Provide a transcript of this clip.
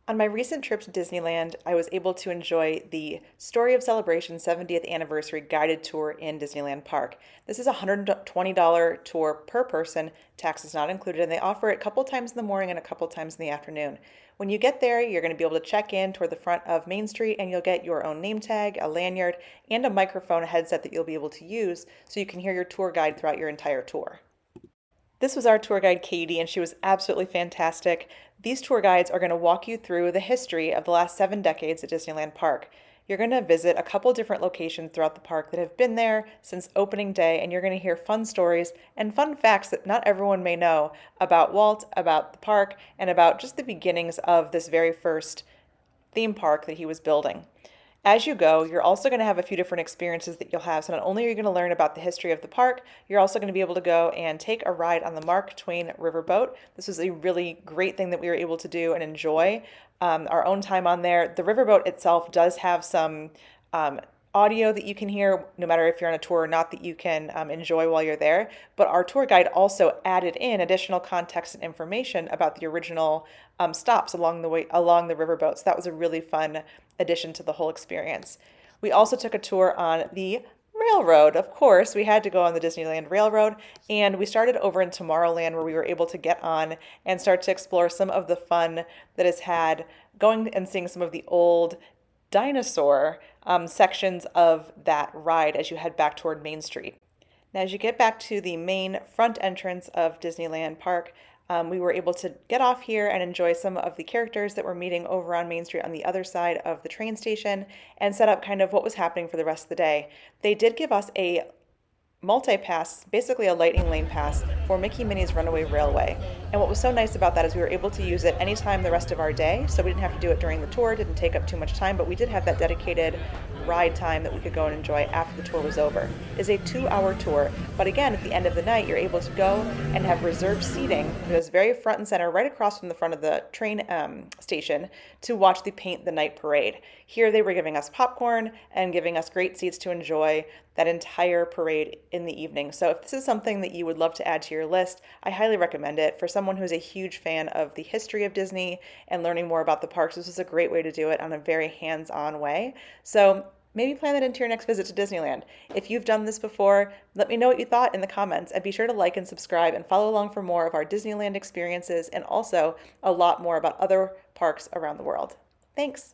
On my recent trip to Disneyland, I was able to enjoy the Story of Celebration 70th Anniversary guided tour in Disneyland Park. This is a $120 tour per person, taxes not included, and they offer it a couple times in the morning and a couple times in the afternoon. When you get there, you're going to be able to check in toward the front of Main Street and you'll get your own name tag, a lanyard, and a microphone headset that you'll be able to use so you can hear your tour guide throughout your entire tour. This was our tour guide, Katie, and she was absolutely fantastic. These tour guides are going to walk you through the history of the last 7 decades at Disneyland Park. You're going to visit a couple different locations throughout the park that have been there since opening day, and you're going to hear fun stories and fun facts that not everyone may know about Walt, about the park, and about just the beginnings of this very first theme park that he was building. As you go, you're also going to have a few different experiences that you'll have. So not only are you going to learn about the history of the park, you're also going to be able to go and take a ride on the Mark Twain Riverboat. This was a really great thing that we were able to do and enjoy our own time on there. The riverboat itself does have some audio that you can hear, no matter if you're on a tour or not, that you can enjoy while you're there. But our tour guide also added in additional context and information about the original stops along the way along the riverboat. So that was a really fun addition to the whole experience. We also took a tour on the railroad. Of course, we had to go on the Disneyland Railroad, and we started over in Tomorrowland where we were able to get on and start to explore some of the fun that is had going and seeing some of the old dinosaur sections of that ride as you head back toward Main Street. Now, as you get back to the main front entrance of Disneyland Park, we were able to get off here and enjoy some of the characters that were meeting over on Main Street on the other side of the train station and set up kind of what was happening for the rest of the day. They did give us a multi-pass, basically a lightning lane pass for Mickey Minnie's Runaway Railway. And what was so nice about that is we were able to use it anytime the rest of our day, so we didn't have to do it during the tour, it didn't take up too much time, but we did have that dedicated ride time that we could go and enjoy after the tour was over. It's a 2-hour tour, but again, at the end of the night, you're able to go and have reserved seating that is very front and center, right across from the front of the train station, to watch the Paint the Night parade. Here they were giving us popcorn and giving us great seats to enjoy that entire parade in the evening. So if this is something that you would love to add to your list, I highly recommend it. For someone who's a huge fan of the history of Disney and learning more about the parks, this is a great way to do it on a very hands-on way. So maybe plan that into your next visit to Disneyland. If you've done this before, let me know what you thought in the comments, and be sure to like and subscribe and follow along for more of our Disneyland experiences and also a lot more about other parks around the world. Thanks.